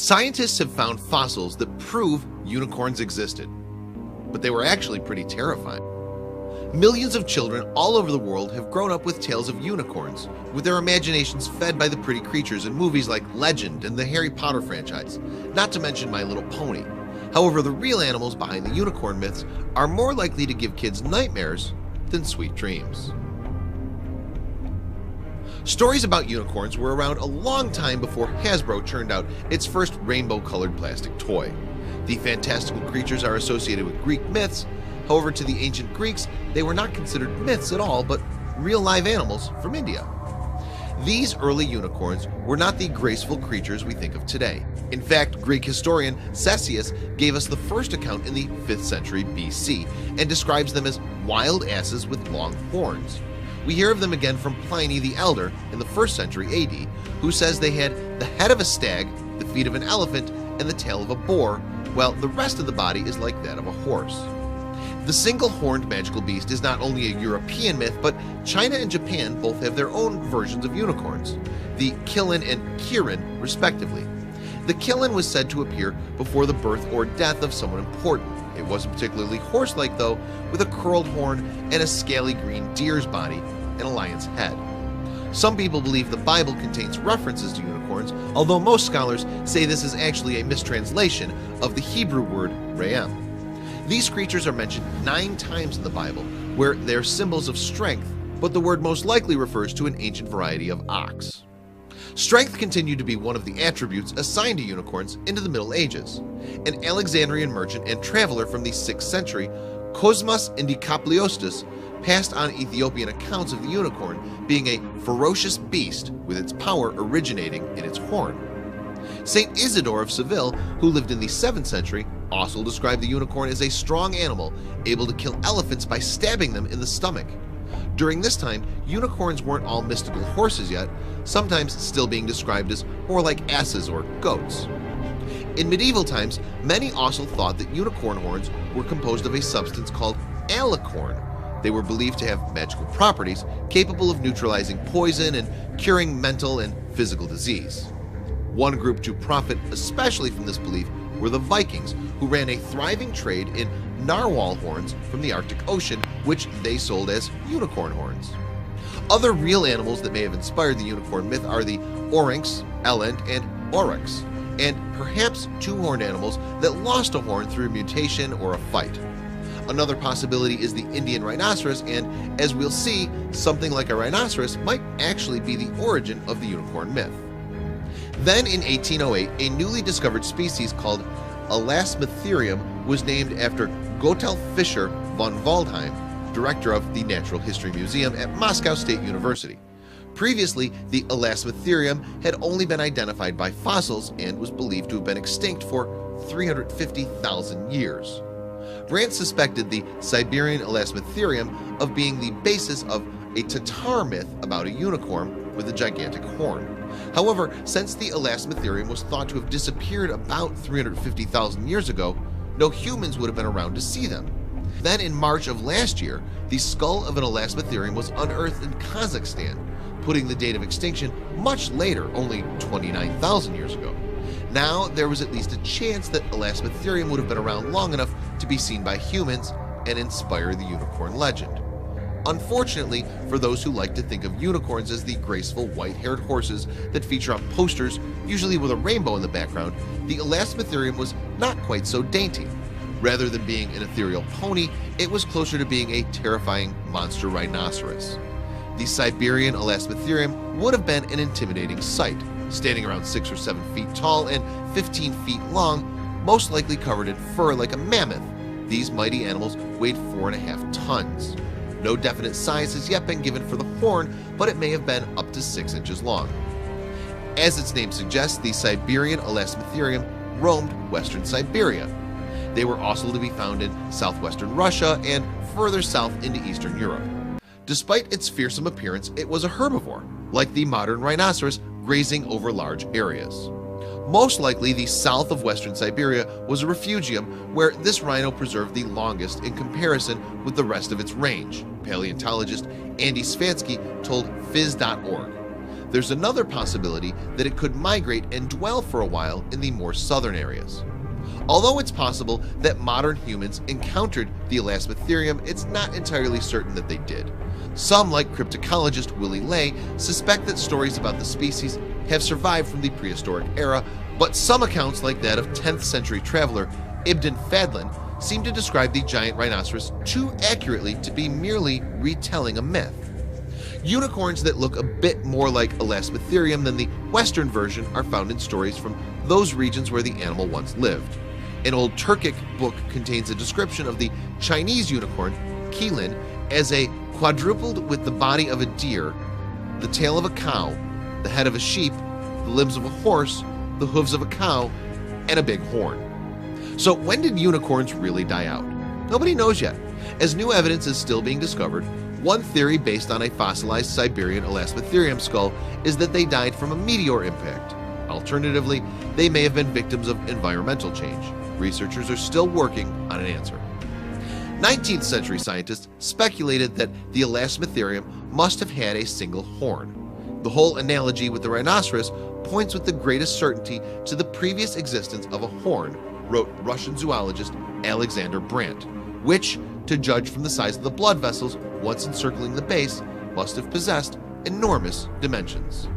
Scientists have found fossils that prove unicorns existed, but they were actually pretty terrifying. Millions of children all over the world have grown up with tales of unicorns, with their imaginations fed by the pretty creatures in movies like Legend and the Harry Potter franchise, not to mention My Little Pony. However, the real animals behind the unicorn myths are more likely to give kids nightmares than sweet dreams. Stories about unicorns were around a long time before Hasbro churned out its first rainbow-colored plastic toy. The fantastical creatures are associated with Greek myths. However, to the ancient Greeks, they were not considered myths at all, but real live animals from India. These early unicorns were not the graceful creatures we think of today. In fact, Greek historian Ctesias gave us the first account in the 5th century BC and describes them as wild asses with long horns. We hear of them again from Pliny the Elder in the 1st century AD, who says they had the head of a stag, the feet of an elephant, and the tail of a boar, while the rest of the body is like that of a horse. The single-horned magical beast is not only a European myth, but China and Japan both have their own versions of unicorns, the Qilin and Kirin respectively. The Qilin was said to appear before the birth or death of someone important. It wasn't particularly horse-like though, with a curled horn and a scaly green deer's body and a lion's head. Some people believe the Bible contains references to unicorns, although most scholars say this is actually a mistranslation of the Hebrew word re'em. These creatures are mentioned 9 times in the Bible, where they are symbols of strength, but the word most likely refers to an ancient variety of ox. Strength continued to be one of the attributes assigned to unicorns into the Middle Ages. An Alexandrian merchant and traveler from the 6th century, Cosmas Indikapliostis, passed on Ethiopian accounts of the unicorn being a ferocious beast with its power originating in its horn. Saint Isidore of Seville, who lived in the 7th century, also described the unicorn as a strong animal able to kill elephants by stabbing them in the stomach. During this time, unicorns weren't all mystical horses yet, sometimes still being described as more like asses or goats. In medieval times, many also thought that unicorn horns were composed of a substance called alicorn. They were believed to have magical properties capable of neutralizing poison and curing mental and physical disease. One group to profit especially from this belief were the Vikings, who ran a thriving trade in narwhal horns from the Arctic Ocean, which they sold as unicorn horns. Other real animals that may have inspired the unicorn myth are the oryx, eland, and oryx, and perhaps 2-horned animals that lost a horn through a mutation or a fight. Another possibility is the Indian rhinoceros, and as we'll see, something like a rhinoceros might actually be the origin of the unicorn myth. Then in 1808, a newly discovered species called Elasmotherium was named after Gotthard Fischer von Waldheim, director of the Natural History Museum at Moscow State University. Previously, the Elasmotherium had only been identified by fossils and was believed to have been extinct for 350,000 years. Brandt suspected the Siberian Elasmotherium of being the basis of a Tatar myth about a unicorn with a gigantic horn. However, since the Elasmotherium was thought to have disappeared about 350,000 years ago, no humans would have been around to see them. Then in March of last year, the skull of an Elasmotherium was unearthed in Kazakhstan, putting the date of extinction much later, only 29,000 years ago. Now there was at least a chance that Elasmotherium would have been around long enough to be seen by humans and inspire the unicorn legend. Unfortunately, for those who like to think of unicorns as the graceful white-haired horses that feature on posters, usually with a rainbow in the background, the Elasmotherium was not quite so dainty. Rather than being an ethereal pony, it was closer to being a terrifying monster rhinoceros. The Siberian Elasmotherium would have been an intimidating sight, standing around 6 or 7 feet tall and 15 feet long, most likely covered in fur like a mammoth. These mighty animals weighed 4.5 tons. No definite size has yet been given for the horn, but it may have been up to 6 inches long. As its name suggests, the Siberian Elasmotherium roamed western Siberia. They were also to be found in southwestern Russia and further south into Eastern Europe. Despite its fearsome appearance, it was a herbivore, like the modern rhinoceros, grazing over large areas. Most likely, the south of western Siberia was a refugium where this rhino preserved the longest in comparison with the rest of its range, paleontologist Andy Svansky told Phys.org. There's another possibility that it could migrate and dwell for a while in the more southern areas. Although it's possible that modern humans encountered the Elasmotherium, it's not entirely certain that they did. Some, like cryptocologist Willie Ley, suspect that stories about the species have survived from the prehistoric era, but some accounts, like that of 10th century traveler Ibn Fadlan, seem to describe the giant rhinoceros too accurately to be merely retelling a myth. Unicorns that look a bit more like Elasmotherium than the Western version are found in stories from those regions where the animal once lived. An old Turkic book contains a description of the Chinese unicorn, Qilin, as a quadrupled with the body of a deer, the tail of a cow, the head of a sheep, the limbs of a horse, the hooves of a cow, and a big horn. So when did unicorns really die out? Nobody knows yet, as new evidence is still being discovered. One theory based on a fossilized Siberian Elasmotherium skull is that they died from a meteor impact. Alternatively, they may have been victims of environmental change. Researchers are still working on an answer. 19th century scientists speculated that the Elasmotherium must have had a single horn. The whole analogy with the rhinoceros points with the greatest certainty to the previous existence of a horn, wrote Russian zoologist Alexander Brandt, which, to judge from the size of the blood vessels once encircling the base, must have possessed enormous dimensions.